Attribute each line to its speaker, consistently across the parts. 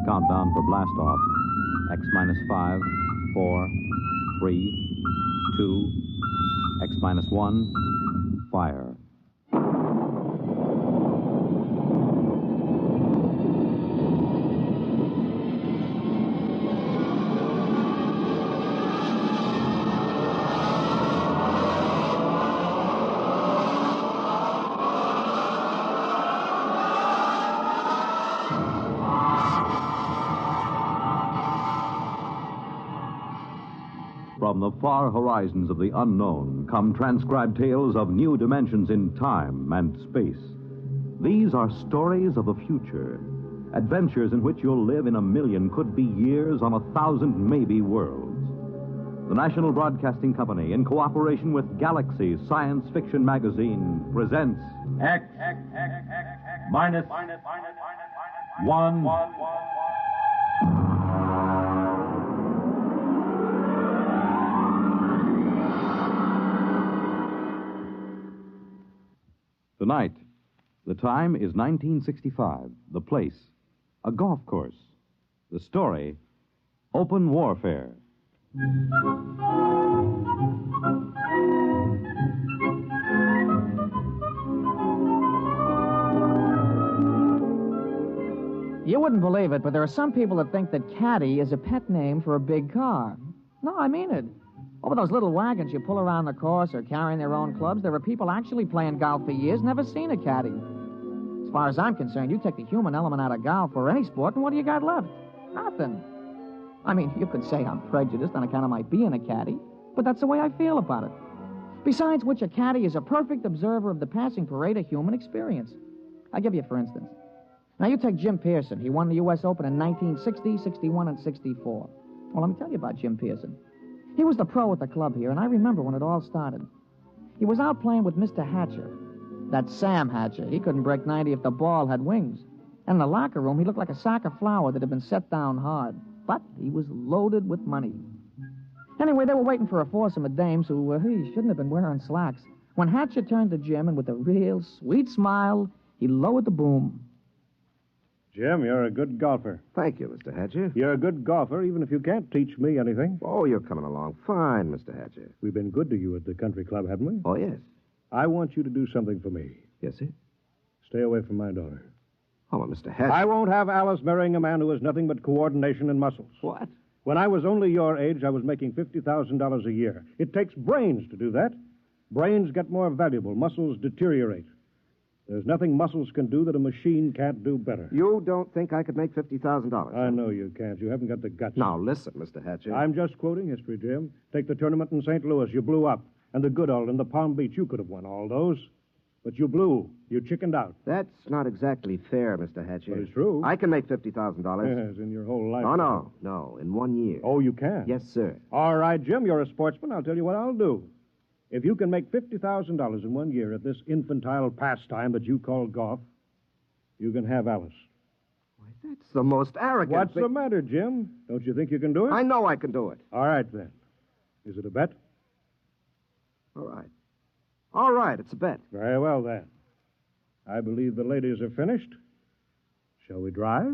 Speaker 1: Countdown for blast off. X minus 5, 4, 3, 2, X minus 1, fire. From the far horizons of the unknown come transcribed tales of new dimensions in time and space. These are stories of the future, adventures in which you'll live in a million, could be years, on 1,000 maybe worlds. The National Broadcasting Company, in cooperation with Galaxy Science Fiction Magazine, presents
Speaker 2: X minus 1.
Speaker 1: Tonight, the time is 1965. The place, a golf course. The story, open warfare.
Speaker 3: You wouldn't believe it, but there are some people that think that caddy is a pet name for a big car. No, I mean it. Over those little wagons you pull around the course or carrying their own clubs, there are people actually playing golf for years, never seen a caddy. As far as I'm concerned, you take the human element out of golf or any sport, and what do you got left? Nothing. I mean, you could say I'm prejudiced on account of my being a caddy, but that's the way I feel about it. Besides which, a caddy is a perfect observer of the passing parade of human experience. I'll give you for instance. Now, you take Jim Pearson. He won the U.S. Open in 1960, 61, and 64. Well, let me tell you about Jim Pearson. He was the pro at the club here, and I remember when it all started. He was out playing with Mr. Hatcher. That Sam Hatcher. He couldn't break 90 if the ball had wings. And in the locker room, he looked like a sack of flour that had been set down hard. But he was loaded with money. Anyway, they were waiting for a foursome of dames who shouldn't have been wearing slacks. When Hatcher turned to Jim, and with a real sweet smile, he lowered the boom.
Speaker 4: Jim, you're a good golfer.
Speaker 5: Thank you, Mr. Hatcher.
Speaker 4: You're a good golfer, even if you can't teach me anything.
Speaker 5: Oh, you're coming along fine, Mr. Hatcher.
Speaker 4: We've been good to you at the country club, haven't we?
Speaker 5: Oh, yes.
Speaker 4: I want you to do something for me.
Speaker 5: Yes, sir?
Speaker 4: Stay away from my daughter.
Speaker 5: Oh, well, Mr. Hatcher.
Speaker 4: I won't have Alice marrying a man who has nothing but coordination and muscles.
Speaker 5: What?
Speaker 4: When I was only your age, I was making $50,000 a year. It takes brains to do that. Brains get more valuable. Muscles deteriorate. There's nothing muscles can do that a machine can't do better.
Speaker 5: You don't think I could make $50,000?
Speaker 4: I know you can't. You haven't got the guts.
Speaker 5: Now, listen, Mr. Hatcher.
Speaker 4: I'm just quoting history, Jim. Take the tournament in St. Louis. You blew up. And the Goodall and the Palm Beach. You could have won all those. But you blew. You chickened out.
Speaker 5: That's not exactly fair, Mr. Hatcher.
Speaker 4: But it's true.
Speaker 5: I can make $50,000.
Speaker 4: Yes, in your whole life.
Speaker 5: Oh, no, in 1 year.
Speaker 4: Oh, you can?
Speaker 5: Yes, sir.
Speaker 4: All right, Jim, you're a sportsman. I'll tell you what I'll do. If you can make $50,000 in 1 year at this infantile pastime that you call golf, you can have Alice.
Speaker 5: Why, that's the most arrogant
Speaker 4: What's the matter, Jim? Don't you think you can do it?
Speaker 5: I know I can do it.
Speaker 4: All right, then. Is it a bet?
Speaker 5: All right. All right, it's a bet.
Speaker 4: Very well, then. I believe the ladies are finished. Shall we drive?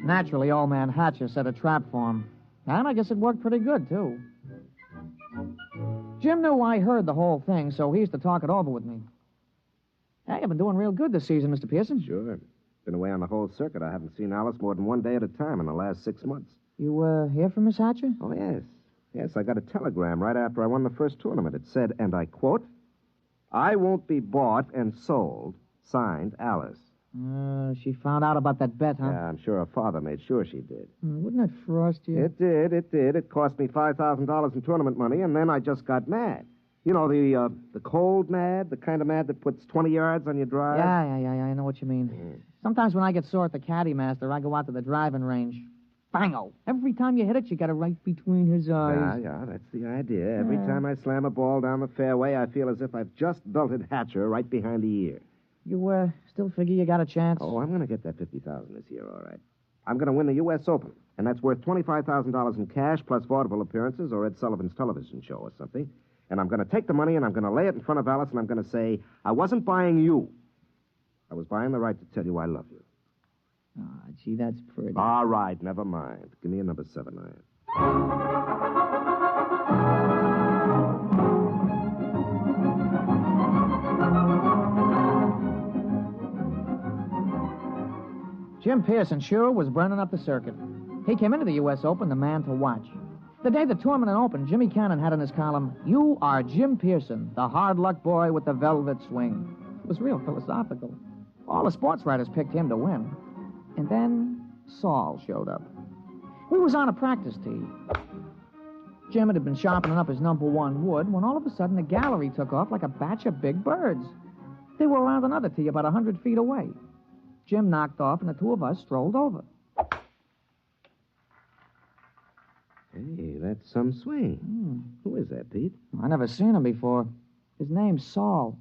Speaker 3: Naturally, old man Hatcher set a trap for him. And I guess it worked pretty good, too. Jim knew I heard the whole thing, so he used to talk it over with me. Hey, you've been doing real good this season, Mr. Pearson.
Speaker 5: Sure. Been away on the whole circuit. I haven't seen Alice more than 1 day at a time in the last 6 months.
Speaker 3: You, hear from Miss Hatcher?
Speaker 5: Oh, yes. Yes, I got a telegram right after I won the first tournament. It said, and I quote, "I won't be bought and sold. Signed, Alice."
Speaker 3: She found out about that bet, huh?
Speaker 5: Yeah, I'm sure her father made sure she did.
Speaker 3: Wouldn't it frost you?
Speaker 5: It did. It cost me $5,000 in tournament money, and then I just got mad. You know, the cold mad, the kind of mad that puts 20 yards on your drive?
Speaker 3: Yeah, I know what you mean. Sometimes when I get sore at the caddy master, I go out to the driving range. Bango! Every time you hit it, you got it right between his eyes.
Speaker 5: Yeah, that's the idea. Every time I slam a ball down the fairway, I feel as if I've just belted Hatcher right behind the ear.
Speaker 3: You, still figure you got a chance?
Speaker 5: Oh, I'm going to get that $50,000 this year, all right. I'm going to win the U.S. Open, and that's worth $25,000 in cash plus vaudeville appearances or Ed Sullivan's television show or something. And I'm going to take the money and I'm going to lay it in front of Alice and I'm going to say, I wasn't buying you. I was buying the right to tell you I love you.
Speaker 3: Ah, gee, that's pretty.
Speaker 5: All right, never mind. Give me a number 7 iron.
Speaker 3: Jim Pearson sure was burning up the circuit. He came into the U.S. Open the man to watch. The day the tournament opened, Jimmy Cannon had in his column, "You are Jim Pearson, the hard luck boy with the velvet swing." It was real philosophical. All the sports writers picked him to win. And then Saul showed up. We was on a practice tee. Jim had been sharpening up his number 1 wood when all of a sudden the gallery took off like a batch of big birds. They were around another tee about 100 feet away. Jim knocked off, and the two of us strolled over.
Speaker 5: Hey, that's some swing. Who is that, Pete?
Speaker 3: I never seen him before. His name's Saul.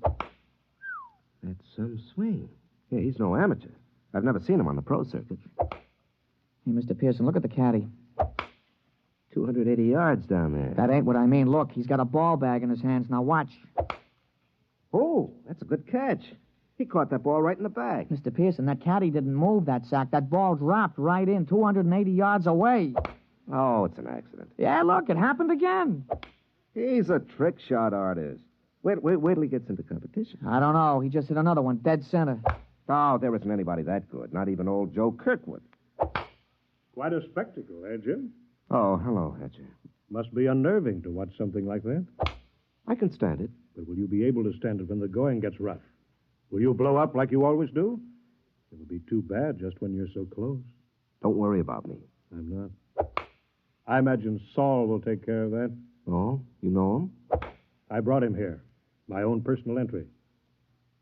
Speaker 5: That's some swing. Yeah, he's no amateur. I've never seen him on the pro circuit.
Speaker 3: Hey, Mr. Pearson, look at the caddy.
Speaker 5: 280 yards down there.
Speaker 3: That ain't what I mean. Look, he's got a ball bag in his hands. Now watch.
Speaker 5: Oh, that's a good catch. He caught that ball right in the bag.
Speaker 3: Mr. Pearson, that caddy didn't move that sack. That ball dropped right in 280 yards away.
Speaker 5: Oh, it's an accident.
Speaker 3: Yeah, look, it happened again.
Speaker 5: He's a trick shot artist. Wait till he gets into competition.
Speaker 3: I don't know. He just hit another one, dead center.
Speaker 5: Oh, there isn't anybody that good. Not even old Joe Kirkwood.
Speaker 4: Quite a spectacle, eh, Jim?
Speaker 5: Oh, hello, Hatcher.
Speaker 4: Must be unnerving to watch something like that.
Speaker 5: I can stand it.
Speaker 4: But will you be able to stand it when the going gets rough? Will you blow up like you always do? It'll be too bad just when you're so close.
Speaker 5: Don't worry about me.
Speaker 4: I'm not. I imagine Saul will take care of that.
Speaker 5: Oh, you know him?
Speaker 4: I brought him here. My own personal entry.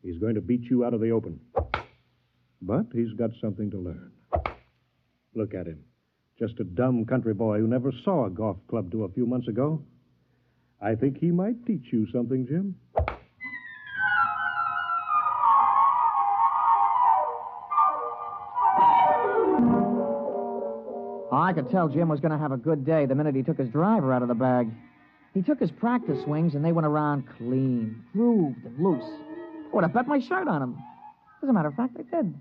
Speaker 4: He's going to beat you out of the Open. But he's got something to learn. Look at him. Just a dumb country boy who never saw a golf club till a few months ago. I think he might teach you something, Jim.
Speaker 3: I could tell Jim was going to have a good day the minute he took his driver out of the bag. He took his practice swings, and they went around clean, grooved, and loose. I would have bet my shirt on him. As a matter of fact, I did.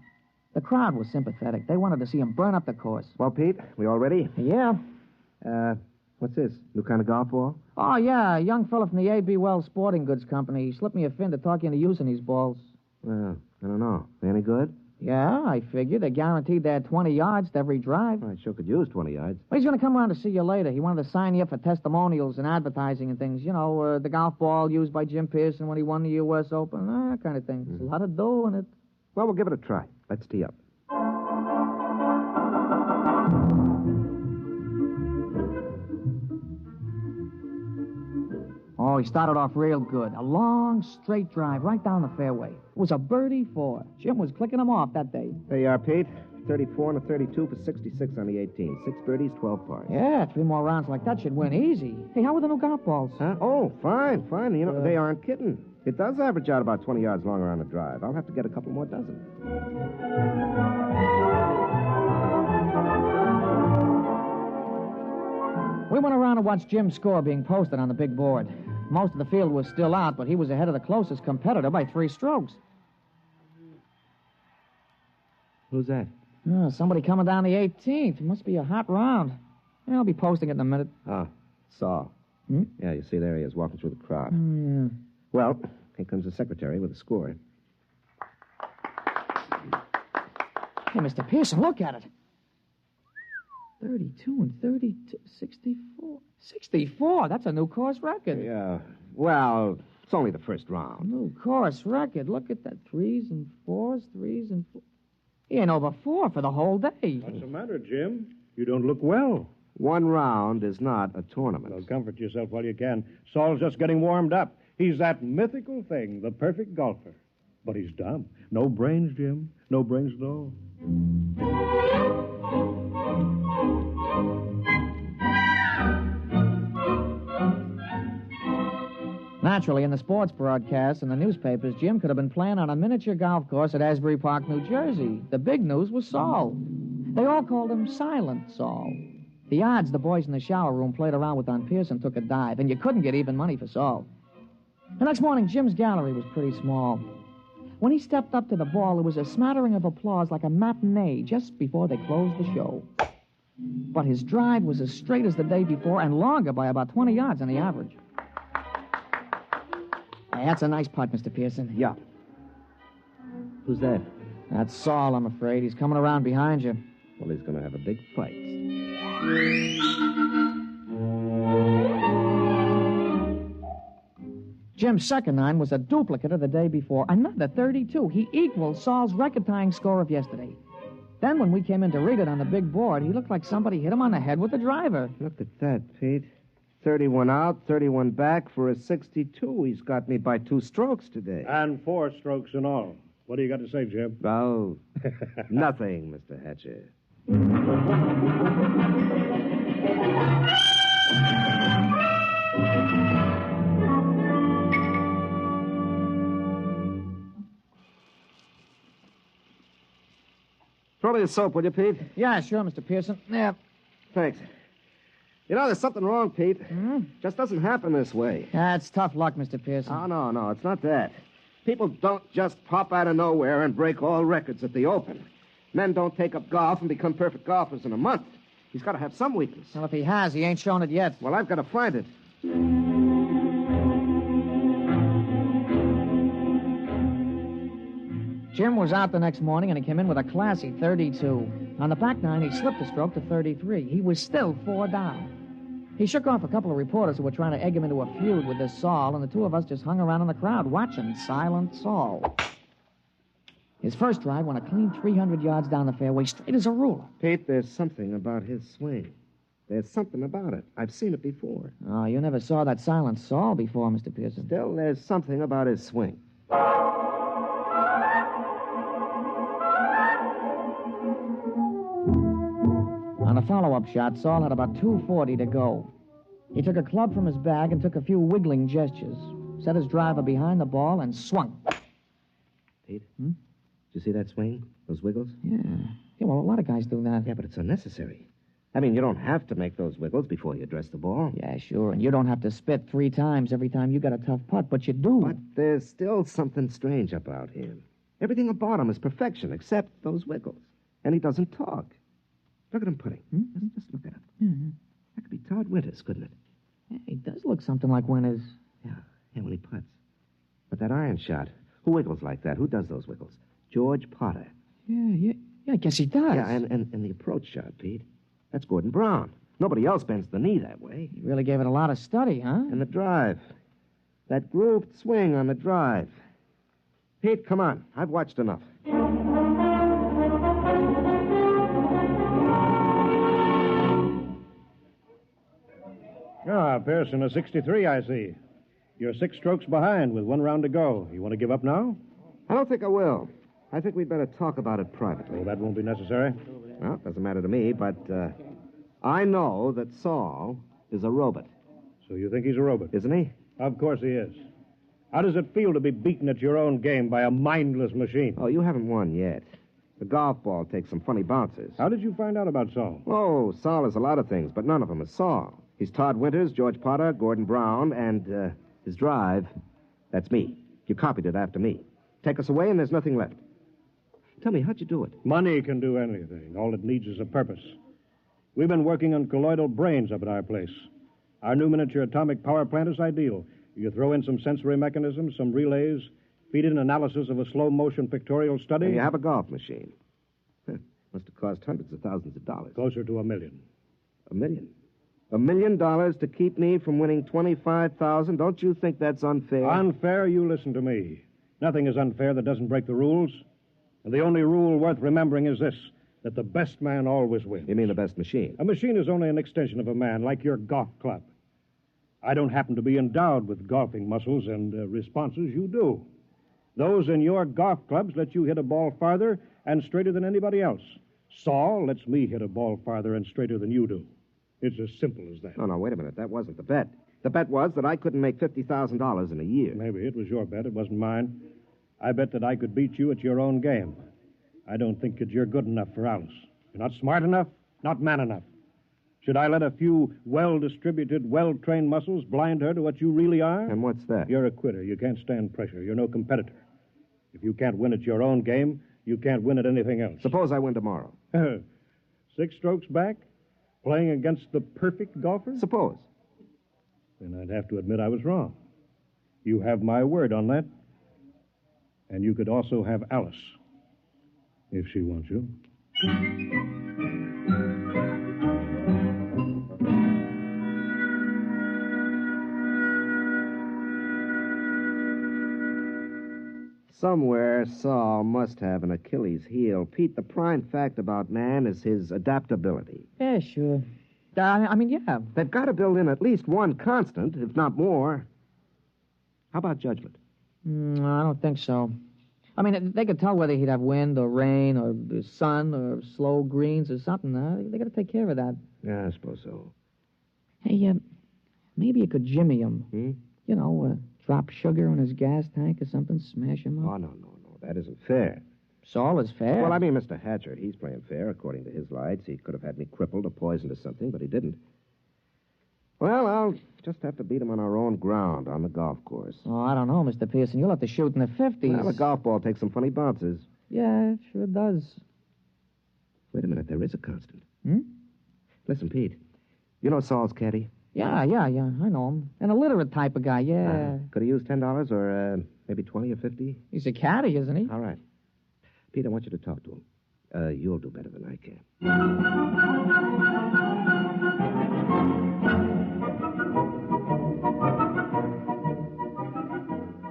Speaker 3: The crowd was sympathetic. They wanted to see him burn up the course.
Speaker 5: Well, Pete, we all ready?
Speaker 3: Yeah.
Speaker 5: What's this? New kind of golf ball?
Speaker 3: Oh, yeah, a young fella from the A.B. Wells Sporting Goods Company. He slipped me a fin to talk you into using these balls.
Speaker 5: Well, I don't know. They any good?
Speaker 3: Yeah, I figured. They guaranteed they had 20 yards to every drive.
Speaker 5: I sure could use 20 yards.
Speaker 3: Well, he's going to come around to see you later. He wanted to sign you up for testimonials and advertising and things. You know, the golf ball used by Jim Pearson when he won the U.S. Open, that kind of thing. There's a lot of dough in it.
Speaker 5: Well, we'll give it a try. Let's tee up.
Speaker 3: Oh, he started off real good. A long, straight drive right down the fairway. It was a birdie 4. Jim was clicking him off that day.
Speaker 5: There you are, Pete. 34 and a 32 for 66 on the 18. 6 birdies, 12 pars.
Speaker 3: Yeah, 3 more rounds like that should win easy. Hey, how were the new golf balls?
Speaker 5: Huh? Oh, fine. You know, they aren't kidding. It does average out about 20 yards longer on the drive. I'll have to get a couple more dozen.
Speaker 3: We went around and watched Jim's score being posted on the big board. Most of the field was still out, but he was ahead of the closest competitor by 3 strokes.
Speaker 5: Who's that?
Speaker 3: Oh, somebody coming down the 18th. It must be a hot round. Yeah, I'll be posting it in a minute.
Speaker 5: Oh, Saul.
Speaker 3: Hmm?
Speaker 5: Yeah, you see, there he is walking through the crowd.
Speaker 3: Yeah.
Speaker 5: Well, here comes the secretary with the score.
Speaker 3: Hey, Mr. Pearson, look at it. 32 and 32, 64. 64? That's a new course record.
Speaker 5: Yeah, well, it's only the first round.
Speaker 3: New course record. Look at that. 3s and 4s, 3s and 4s. He ain't over 4 for the whole day.
Speaker 4: What's the matter, Jim? You don't look well.
Speaker 5: 1 round is not a tournament.
Speaker 4: Well, comfort yourself while you can. Saul's just getting warmed up. He's that mythical thing, the perfect golfer. But he's dumb. No brains, Jim. No brains at all.
Speaker 3: Naturally, in the sports broadcasts and the newspapers, Jim could have been playing on a miniature golf course at Asbury Park, New Jersey. The big news was Saul. They all called him Silent Saul. The odds the boys in the shower room played around with on Pearson took a dive, and you couldn't get even money for Saul. The next morning, Jim's gallery was pretty small. When he stepped up to the ball, there was a smattering of applause like a matinee just before they closed the show. But his drive was as straight as the day before and longer by about 20 yards on the average. Hey, that's a nice putt, Mr. Pearson.
Speaker 5: Yeah. Who's that?
Speaker 3: That's Saul, I'm afraid. He's coming around behind you.
Speaker 5: Well, he's going to have a big fight.
Speaker 3: Jim's second nine was a duplicate of the day before. Another 32. He equaled Saul's record-tying score of yesterday. Then when we came in to read it on the big board, he looked like somebody hit him on the head with a driver.
Speaker 5: Look at that, Pete. 31 out, 31 back for a 62. He's got me by 2 strokes today.
Speaker 4: And 4 strokes in all. What do you got to say, Jim?
Speaker 5: Oh, nothing, Mr. Hatcher. Throw me the soap, will you, Pete?
Speaker 3: Yeah, sure, Mr. Pearson. Yeah.
Speaker 5: Thanks. You know, there's something wrong, Pete. Just doesn't happen this way.
Speaker 3: That's tough luck, Mr. Pearson.
Speaker 5: Oh, no, it's not that. People don't just pop out of nowhere and break all records at the Open. Men don't take up golf and become perfect golfers in a month. He's got to have some weakness.
Speaker 3: Well, if he has, he ain't shown it yet.
Speaker 5: Well, I've got to find it.
Speaker 3: Jim was out the next morning, and he came in with a classy 32. On the back nine, he slipped a stroke to 33. He was still 4 down. He shook off a couple of reporters who were trying to egg him into a feud with this Saul, and the two of us just hung around in the crowd watching Silent Saul. His first drive went a clean 300 yards down the fairway, straight as a ruler.
Speaker 5: Pete, there's something about his swing. There's something about it. I've seen it before.
Speaker 3: Oh, you never saw that Silent Saul before, Mr. Pearson.
Speaker 5: Still, there's something about his swing.
Speaker 3: On a follow-up shot, Saul had about 240 to go. He took a club from his bag and took a few wiggling gestures, set his driver behind the ball, and swung.
Speaker 5: Pete? Did you see that swing? Those wiggles?
Speaker 3: Yeah, well, a lot of guys do that.
Speaker 5: Yeah, but it's unnecessary. I mean, you don't have to make those wiggles before you address the ball.
Speaker 3: Yeah, sure, and you don't have to spit 3 times every time you got a tough putt, but you do.
Speaker 5: But there's still something strange about him. Everything about him is perfection except those wiggles. And he doesn't talk. Look at him putting. Just look at him.
Speaker 3: Mm-hmm.
Speaker 5: That could be Todd Winters, couldn't it?
Speaker 3: Yeah, he does look something like Winters.
Speaker 5: Yeah, when he putts. But that iron shot, who wiggles like that? Who does those wiggles? George Potter.
Speaker 3: Yeah, I guess he does.
Speaker 5: Yeah, and the approach shot, Pete. That's Gordon Brown. Nobody else bends the knee that way.
Speaker 3: He really gave it a lot of study, huh?
Speaker 5: And the drive. That grooved swing on the drive. Pete, come on. I've watched enough.
Speaker 4: Ah, Pearson, a 63, I see. You're 6 strokes behind with 1 round to go. You want to give up now?
Speaker 5: I don't think I will. I think we'd better talk about it privately.
Speaker 4: Oh, that won't be necessary.
Speaker 5: Well, it doesn't matter to me, but I know that Saul is a robot.
Speaker 4: So you think he's a robot?
Speaker 5: Isn't he?
Speaker 4: Of course he is. How does it feel to be beaten at your own game by a mindless machine?
Speaker 5: Oh, you haven't won yet. The golf ball takes some funny bounces.
Speaker 4: How did you find out about Saul?
Speaker 5: Oh, Saul is a lot of things, but none of them is Saul. He's Todd Winters, George Potter, Gordon Brown, and his drive, that's me. You copied it after me. Take us away and there's nothing left. Tell me, how'd you do it?
Speaker 4: Money can do anything. All it needs is a purpose. We've been working on colloidal brains up at our place. Our new miniature atomic power plant is ideal. You throw in some sensory mechanisms, some relays, feed in analysis of a slow-motion pictorial study.
Speaker 5: And you have a golf machine. Must have cost hundreds of thousands of dollars.
Speaker 4: Closer to $1 million.
Speaker 5: $1 million? $1 million to keep me from winning $25,000? Don't you think that's unfair?
Speaker 4: Unfair? You listen to me. Nothing is unfair that doesn't break the rules. And the only rule worth remembering is this, that the best man always wins.
Speaker 5: You mean the best machine?
Speaker 4: A machine is only an extension of a man, like your golf club. I don't happen to be endowed with golfing muscles and responses. You do. Those in your golf clubs let you hit a ball farther and straighter than anybody else. Saul lets me hit a ball farther and straighter than you do. It's as simple as that.
Speaker 5: No, wait a minute. That wasn't the bet. The bet was that I couldn't make $50,000 in a year.
Speaker 4: Maybe it was your bet. It wasn't mine. I bet that I could beat you at your own game. I don't think that you're good enough for Alice. You're not smart enough, not man enough. Should I let a few well-distributed, well-trained muscles blind her to what you really are?
Speaker 5: And what's that?
Speaker 4: You're a quitter. You can't stand pressure. You're no competitor. If you can't win at your own game, you can't win at anything else.
Speaker 5: Suppose I win tomorrow.
Speaker 4: 6 strokes back? Playing against the perfect golfer?
Speaker 5: Suppose.
Speaker 4: Then I'd have to admit I was wrong. You have my word on that. And you could also have Alice, if she wants you.
Speaker 5: Somewhere, Saul must have an Achilles heel. Pete, the prime fact about man is his adaptability.
Speaker 3: Yeah, sure. Yeah.
Speaker 5: They've got to build in at least one constant, if not more. How about judgment?
Speaker 3: I don't think so. They could tell whether he'd have wind or rain or the sun or slow greens or something. They got to take care of that.
Speaker 5: Yeah, I suppose so.
Speaker 3: Hey, maybe you could jimmy him.
Speaker 5: Hmm?
Speaker 3: Drop sugar in his gas tank or something, smash him up.
Speaker 5: Oh, no. That isn't fair.
Speaker 3: Saul is fair.
Speaker 5: Well, Mr. Hatcher, he's playing fair according to his lights. He could have had me crippled or poisoned or something, but he didn't. Well, I'll just have to beat him on our own ground on the golf course.
Speaker 3: Oh, I don't know, Mr. Pearson. You'll have to shoot in the 50s.
Speaker 5: Well, a golf ball takes some funny bounces.
Speaker 3: Yeah, it sure does.
Speaker 5: Wait a minute, there is a constant.
Speaker 3: Hmm?
Speaker 5: Listen, Pete, you know Saul's caddy?
Speaker 3: Yeah, I know him. An illiterate type of guy, yeah.
Speaker 5: Could he use $10 or maybe 20 or 50?
Speaker 3: He's a caddy, isn't he?
Speaker 5: All right. Pete, I want you to talk to him. You'll do better than I can.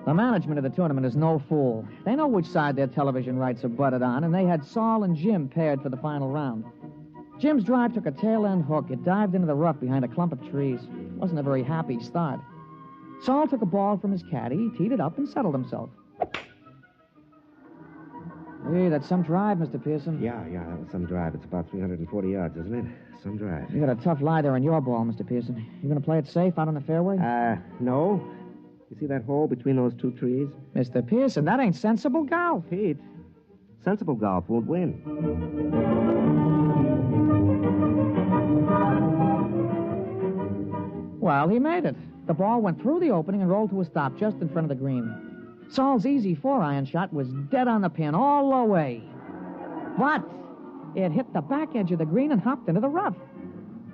Speaker 3: The management of the tournament is no fool. They know which side their television rights are butted on, and they had Saul and Jim paired for the final round. Jim's drive took a tail-end hook. It dived into the rough behind a clump of trees. Wasn't a very happy start. Saul took a ball from his caddy, teed it up, and settled himself. Hey, that's some drive, Mr. Pearson.
Speaker 5: Yeah, that was some drive. It's about 340 yards, isn't it? Some drive.
Speaker 3: You got a tough lie there on your ball, Mr. Pearson. You going to play it safe out on the fairway?
Speaker 5: No. You see that hole between those 2 trees?
Speaker 3: Mr. Pearson, that ain't sensible golf.
Speaker 5: Pete, sensible golf won't win.
Speaker 3: Well, he made it. The ball went through the opening and rolled to a stop just in front of the green. Saul's easy 4-iron shot was dead on the pin all the way. But it hit the back edge of the green and hopped into the rough.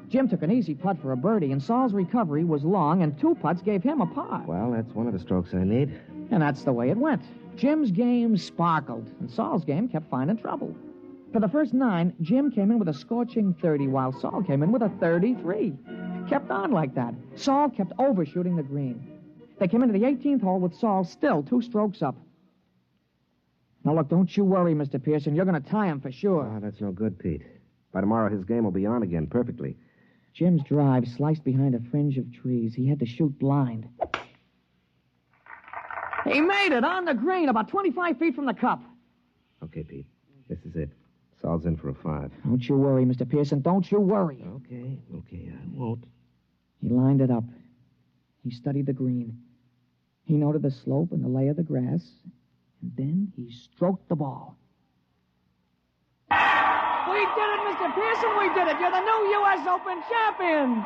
Speaker 3: Jim took an easy putt for a birdie, and Saul's recovery was long, and 2 putts gave him a par.
Speaker 5: Well, that's one of the strokes I need.
Speaker 3: And that's the way it went. Jim's game sparkled, and Saul's game kept finding trouble. For the first 9, Jim came in with a scorching 30, while Saul came in with a 33. Kept on like that. Saul kept overshooting the green. They came into the 18th hole with Saul still 2 strokes up. Now, look, don't you worry, Mr. Pearson. You're going to tie him for sure.
Speaker 5: Oh, that's no good, Pete. By tomorrow, his game will be on again perfectly.
Speaker 3: Jim's drive sliced behind a fringe of trees. He had to shoot blind. He made it on the green, about 25 feet from the cup.
Speaker 5: Okay, Pete. This is it. Saul's in for a 5.
Speaker 3: Don't you worry, Mr. Pearson. Don't you worry.
Speaker 5: Okay, I won't.
Speaker 3: He lined it up. He studied the green. He noted the slope and the lay of the grass. And then he stroked the ball. We did it, Mr. Pearson. We did it. You're the new U.S. Open champion.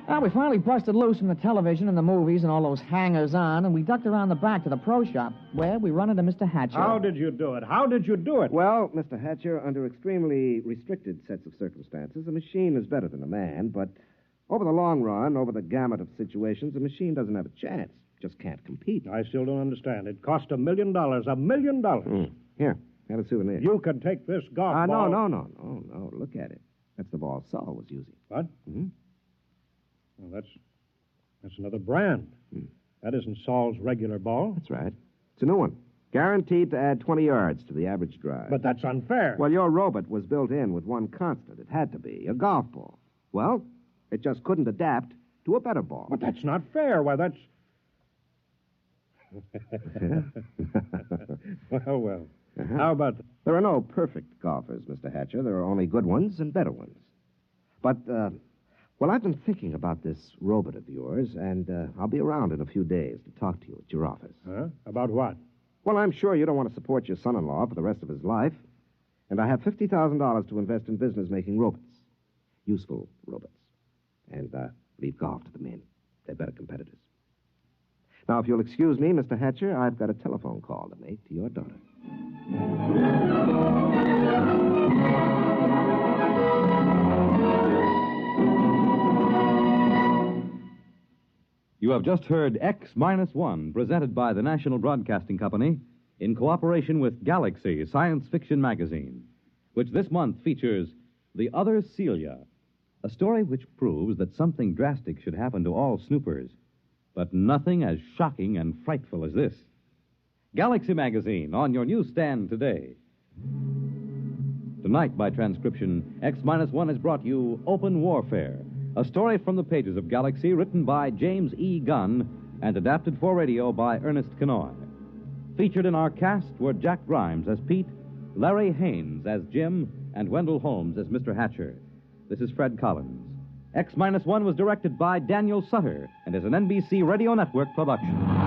Speaker 3: Well, we finally busted loose from the television and the movies and all those hangers-on, and we ducked around the back to the pro shop, where we run into Mr. Hatcher.
Speaker 4: How did you do it?
Speaker 5: Well, Mr. Hatcher, under extremely restricted sets of circumstances, a machine is better than a man, but over the long run, over the gamut of situations, a machine doesn't have a chance. Just can't compete.
Speaker 4: I still don't understand. It cost $1 million. $1 million.
Speaker 5: Here, have a souvenir.
Speaker 4: You can take this golf ball.
Speaker 5: No. Look at it. That's the ball Saul was using.
Speaker 4: What?
Speaker 5: Mm-hmm.
Speaker 4: Well, that's another brand. That isn't Saul's regular ball.
Speaker 5: That's right. It's a new one. Guaranteed to add 20 yards to the average drive.
Speaker 4: But that's unfair.
Speaker 5: Well, your robot was built in with one constant. It had to be a golf ball. Well, it just couldn't adapt to a better ball.
Speaker 4: But that's not fair. Why, that's... Well.
Speaker 5: Uh-huh.
Speaker 4: How about...
Speaker 5: There are no perfect golfers, Mr. Hatcher. There are only good ones and better ones. But, Well, I've been thinking about this robot of yours, and I'll be around in a few days to talk to you at your office.
Speaker 4: Huh? About what?
Speaker 5: Well, I'm sure you don't want to support your son-in-law for the rest of his life. And I have $50,000 to invest in business making robots. Useful robots. And leave golf to the men. They're better competitors. Now, if you'll excuse me, Mr. Hatcher, I've got a telephone call to make to your daughter.
Speaker 1: You have just heard X-1, presented by the National Broadcasting Company in cooperation with Galaxy Science Fiction Magazine, which this month features The Other Celia, a story which proves that something drastic should happen to all snoopers, but nothing as shocking and frightful as this. Galaxy Magazine, on your newsstand today. Tonight, by transcription, X-1 has brought you Open Warfare, a story from the pages of Galaxy written by James E. Gunn and adapted for radio by Ernest Kenoy. Featured in our cast were Jack Grimes as Pete, Larry Haynes as Jim, and Wendell Holmes as Mr. Hatcher. This is Fred Collins. X-1 was directed by Daniel Sutter and is an NBC Radio Network production.